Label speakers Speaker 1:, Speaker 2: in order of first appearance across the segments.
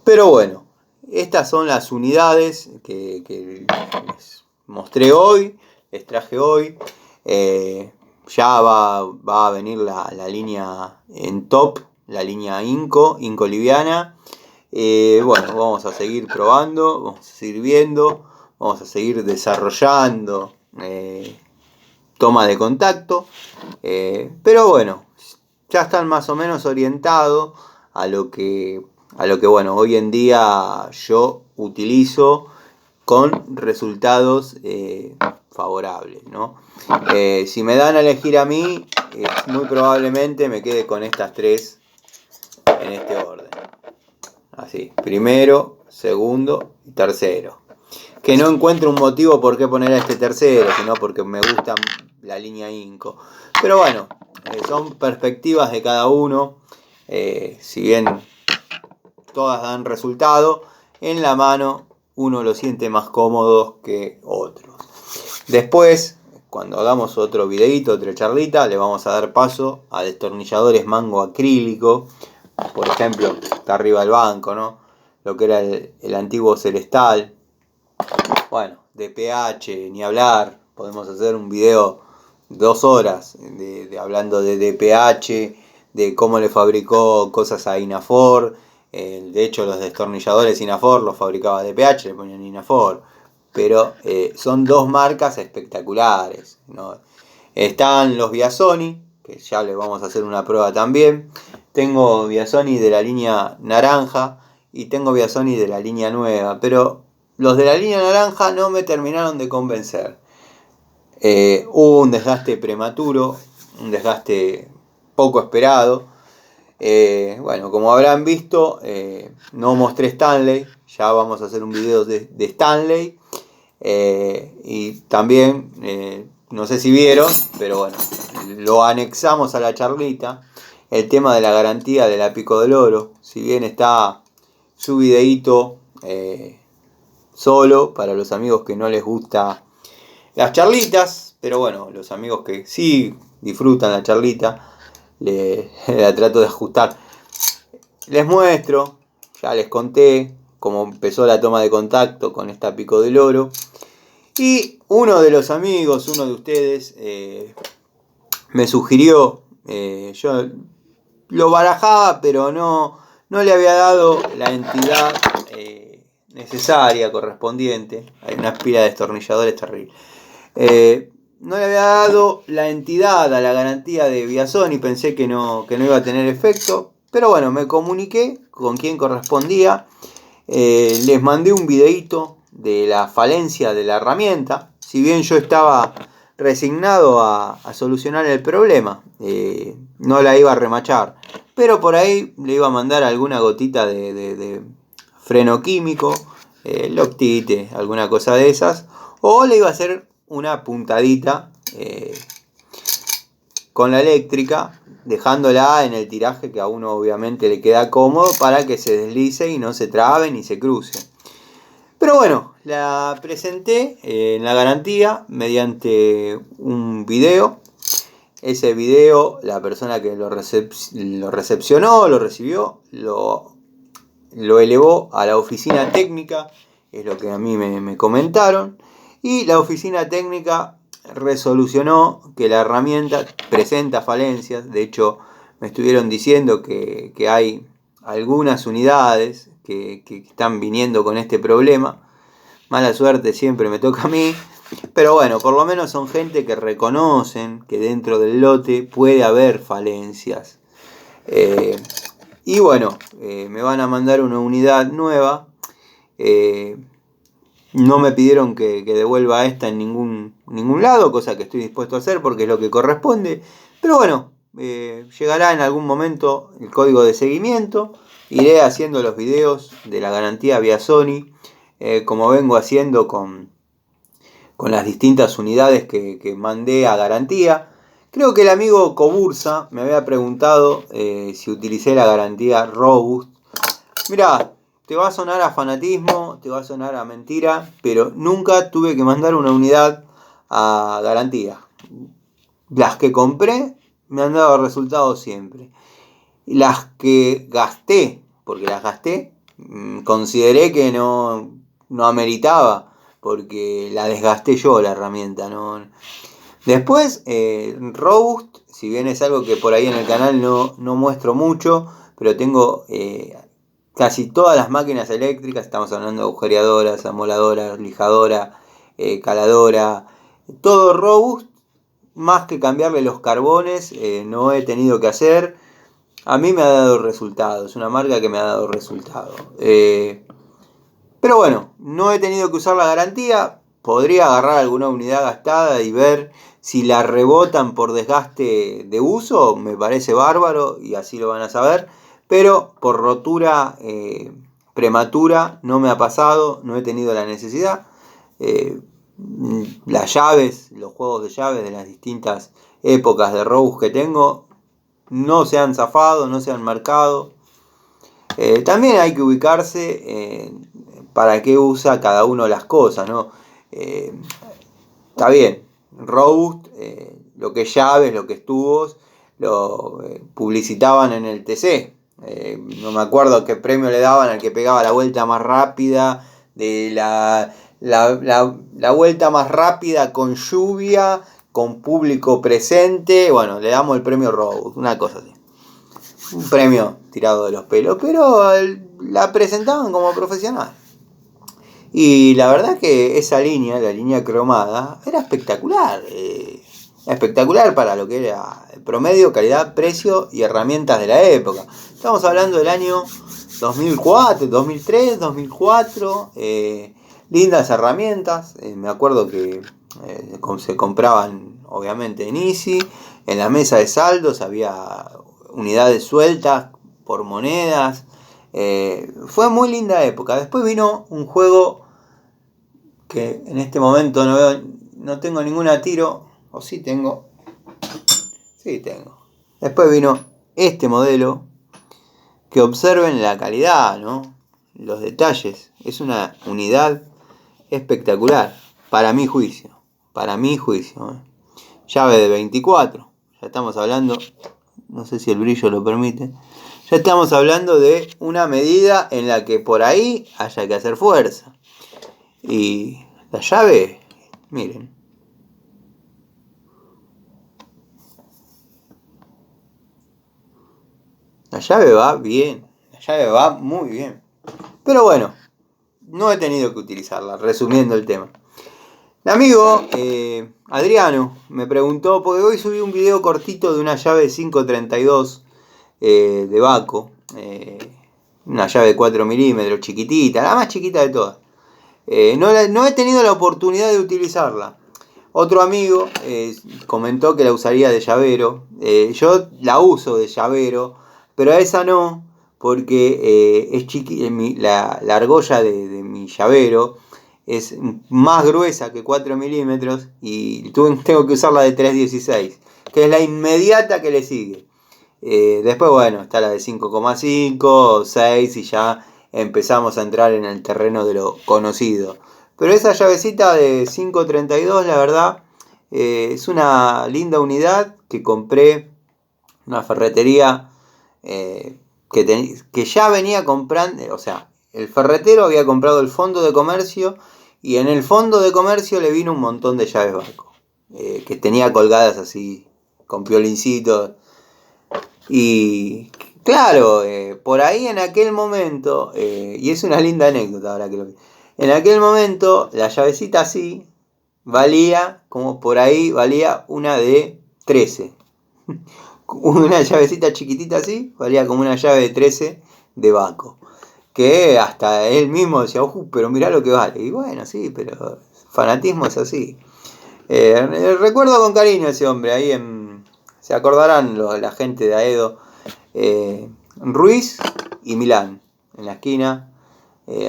Speaker 1: Pero bueno, estas son las unidades que les mostré hoy, les traje hoy. Ya va a venir la línea en top, la línea Inco liviana. Bueno, vamos a seguir probando, vamos a seguir viendo, vamos a seguir desarrollando toma de contacto. Pero bueno, ya están más o menos orientados a lo que bueno, hoy en día yo utilizo con resultados favorables, ¿no? Si me dan a elegir a mí, muy probablemente me quede con estas tres en este orden. Así, primero, segundo y tercero. Que no encuentro un motivo por qué poner a este tercero, sino porque me gusta la línea Inco. Pero bueno, son perspectivas de cada uno. Si bien todas dan resultado, en la mano uno lo siente más cómodo que otros. Después, cuando hagamos otro videito, otra charlita, le vamos a dar paso a destornilladores mango acrílico. Por ejemplo, está arriba del banco, ¿no? Lo que era el antiguo Celestal. Bueno, DPH, ni hablar. Podemos hacer un video 2 horas hablando de DPH, de cómo le fabricó cosas a Inafor. De hecho, los destornilladores Inafor los fabricaba DPH, le ponían Inafor. Pero son dos marcas espectaculares, ¿no? Están los Biasoni, que ya les vamos a hacer una prueba también. Tengo Biasoni de la línea naranja y tengo Biasoni de la línea nueva, pero los de la línea naranja no me terminaron de convencer. Hubo un desgaste prematuro, un desgaste poco esperado. Bueno, como habrán visto, no mostré Stanley. Ya vamos a hacer un video de Stanley. Y también, no sé si vieron, pero bueno, lo anexamos a la charlita. El tema de la garantía de la Pico del Oro. Si bien está su videíto solo para los amigos que no les gusta las charlitas, pero bueno, los amigos que sí disfrutan la charlita, la trato de ajustar. Les muestro, ya les conté cómo empezó la toma de contacto con esta Pico del Oro. Y uno de los amigos, uno de ustedes, me sugirió, yo lo barajaba, pero no le había dado la entidad necesaria, correspondiente. Hay una pila de destornilladores terrible. No le había dado la entidad a la garantía de Biasoni, pensé que no iba a tener efecto. Pero bueno, me comuniqué con quien correspondía. Les mandé un videito de la falencia de la herramienta. Si bien yo estaba resignado a solucionar el problema, no la iba a remachar, pero por ahí le iba a mandar alguna gotita de freno químico, Loctite, alguna cosa de esas, o le iba a hacer una puntadita con la eléctrica, dejándola en el tiraje que a uno obviamente le queda cómodo para que se deslice y no se trabe ni se cruce. Pero bueno, la presenté en la garantía mediante un video. Ese video, la persona que lo recepcionó, lo recibió, lo elevó a la oficina técnica, es lo que a mí me comentaron. Y la oficina técnica resolucionó que la herramienta presenta falencias. De hecho, me estuvieron diciendo que hay algunas unidades que están viniendo con este problema. Mala suerte siempre me toca a mí. Pero bueno, por lo menos son gente que reconocen que dentro del lote puede haber falencias. Y bueno, me van a mandar una unidad nueva. No me pidieron que devuelva esta en ningún lado, cosa que estoy dispuesto a hacer porque es lo que corresponde. Pero bueno, llegará en algún momento el código de seguimiento. Iré haciendo los videos de la garantía Biasoni, como vengo haciendo con las distintas unidades que mandé a garantía. Creo que el amigo Cobursa me había preguntado si utilicé la garantía Robust. Mirá, te va a sonar a fanatismo, te va a sonar a mentira, pero nunca tuve que mandar una unidad a garantía. Las que compré me han dado resultados siempre. Las que gasté, porque las gasté, consideré que no ameritaba, porque la desgasté yo la herramienta, ¿no? Después, Robust, si bien es algo que por ahí en el canal no muestro mucho, pero tengo casi todas las máquinas eléctricas, estamos hablando de agujereadoras, amoladoras, lijadora, caladora, todo Robust, más que cambiarle los carbones, no he tenido que hacer. A mí me ha dado resultado, es una marca que me ha dado resultado. Pero bueno, no he tenido que usar la garantía. Podría agarrar alguna unidad gastada y ver si la rebotan por desgaste de uso. Me parece bárbaro y así lo van a saber. Pero por rotura prematura no me ha pasado, no he tenido la necesidad. Las llaves, los juegos de llaves de las distintas épocas de Robust que tengo no se han zafado, no se han marcado. También hay que ubicarse para qué usa cada uno las cosas, ¿no? Está bien, Robust, lo que es llaves, lo que es tubos, lo publicitaban en el TC. No me acuerdo qué premio le daban al que pegaba la vuelta más rápida, de la vuelta más rápida con lluvia, con público presente. Bueno, le damos el premio Robust, una cosa así. Un premio tirado de los pelos, pero la presentaban como profesional. Y la verdad que esa línea, la línea cromada, era espectacular. Espectacular para lo que era el promedio, calidad, precio y herramientas de la época. Estamos hablando del año 2004, 2003, 2004. Lindas herramientas. Me acuerdo que se compraban obviamente en Easy. En la mesa de saldos había unidades sueltas por monedas. Fue muy linda época. Después vino un juego que en este momento no tengo ninguna tiro. O sí tengo. Sí tengo. Después vino este modelo. Que observen la calidad, ¿no? Los detalles. Es una unidad espectacular. Para mi juicio. Llave de 24. Ya estamos hablando. No sé si el brillo lo permite. Ya estamos hablando de una medida en la que por ahí haya que hacer fuerza. Y la llave, miren. La llave va bien. La llave va muy bien. Pero bueno, no he tenido que utilizarla, resumiendo el tema. El amigo Adriano me preguntó, porque hoy subí un video cortito de una llave 532 de Baco. Una llave de 4 milímetros, chiquitita, la más chiquita de todas. No he tenido la oportunidad de utilizarla. Otro amigo comentó que la usaría de llavero. Yo la uso de llavero, pero a esa no, porque es la argolla de mi llavero es más gruesa que 4 milímetros y tengo que usar la de 3,16, que es la inmediata que le sigue. Después, bueno, está la de 5,5, 6 y ya empezamos a entrar en el terreno de lo conocido. Pero esa llavecita de 5,32, la verdad, es una linda unidad que compré en una ferretería que ya venía comprando, o sea, el ferretero había comprado el fondo de comercio y en el fondo de comercio le vino un montón de llaves Baco, que tenía colgadas así, con piolincitos. Y claro, por ahí en aquel momento, y es una linda anécdota ahora que lo vi, en aquel momento la llavecita así valía, como por ahí valía una de 13. Una llavecita chiquitita así valía como una llave de 13 de Baco. Que hasta él mismo decía, pero mirá lo que vale. Y bueno, sí, pero fanatismo es así. Recuerdo con cariño a ese hombre, ahí se acordarán la gente de Aedo, Ruiz y Milán, en la esquina.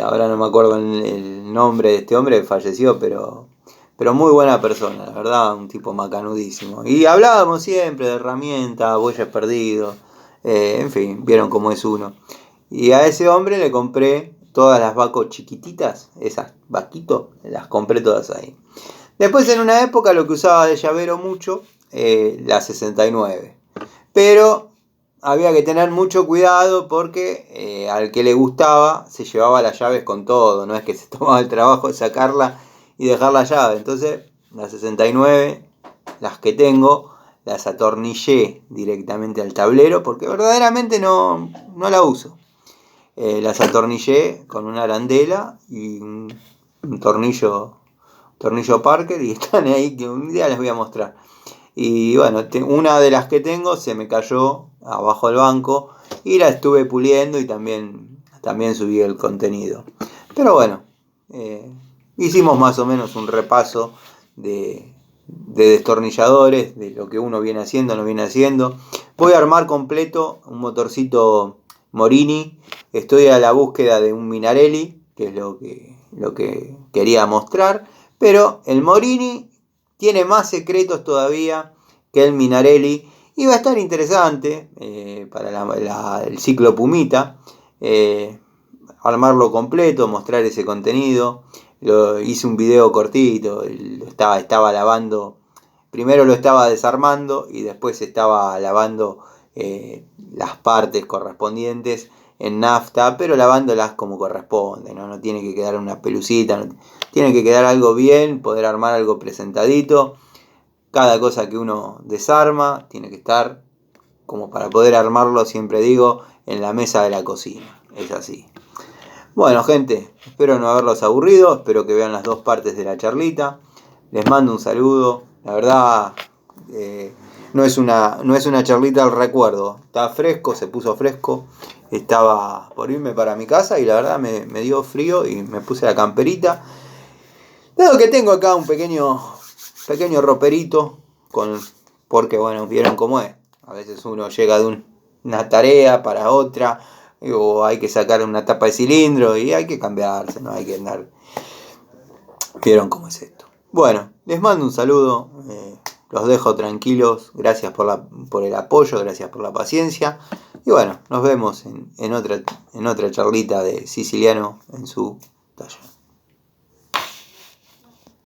Speaker 1: Ahora no me acuerdo el nombre de este hombre, falleció, pero muy buena persona, la verdad, un tipo macanudísimo. Y hablábamos siempre de herramientas, bueyes perdidos, en fin, vieron cómo es uno. Y a ese hombre le compré todas las Baco chiquititas, esas Baquito, las compré todas ahí. Después en una época lo que usaba de llavero mucho, la 69. Pero había que tener mucho cuidado porque al que le gustaba se llevaba las llaves con todo, no es que se tomaba el trabajo de sacarla y dejar la llave. Entonces las 69, las que tengo, las atornillé directamente al tablero porque verdaderamente no la uso. Las atornillé con una arandela y un tornillo Parker y están ahí que un día les voy a mostrar. Y bueno, una de las que tengo se me cayó abajo del banco y la estuve puliendo y también subí el contenido. Pero bueno, hicimos más o menos un repaso de destornilladores, de lo que uno viene haciendo, no viene haciendo. Voy a armar completo un motorcito Morini. Estoy a la búsqueda de un Minarelli, que es lo que quería mostrar. Pero el Morini tiene más secretos todavía que el Minarelli y va a estar interesante para el ciclo Pumita, armarlo completo, mostrar ese contenido. Hice un video cortito, estaba lavando, primero lo estaba desarmando y después estaba lavando las partes correspondientes en nafta, pero lavándolas como corresponde, no tiene que quedar una pelucita, no, tiene que quedar algo bien, poder armar algo presentadito. Cada cosa que uno desarma tiene que estar, como para poder armarlo, siempre digo, en la mesa de la cocina. Es así. Bueno, gente, espero no haberlos aburrido, espero que vean las dos partes de la charlita. Les mando un saludo. La verdad, no es una charlita al recuerdo. Está fresco, se puso fresco. Estaba por irme para mi casa y la verdad me dio frío y me puse la camperita. Dado que tengo acá un pequeño roperito, porque bueno, vieron cómo es. A veces uno llega de una tarea para otra, o hay que sacar una tapa de cilindro y hay que cambiarse, no hay que andar. Vieron cómo es esto. Bueno, les mando un saludo, los dejo tranquilos, gracias por el apoyo, gracias por la paciencia. Y bueno, nos vemos en otra charlita de Siciliano en su taller.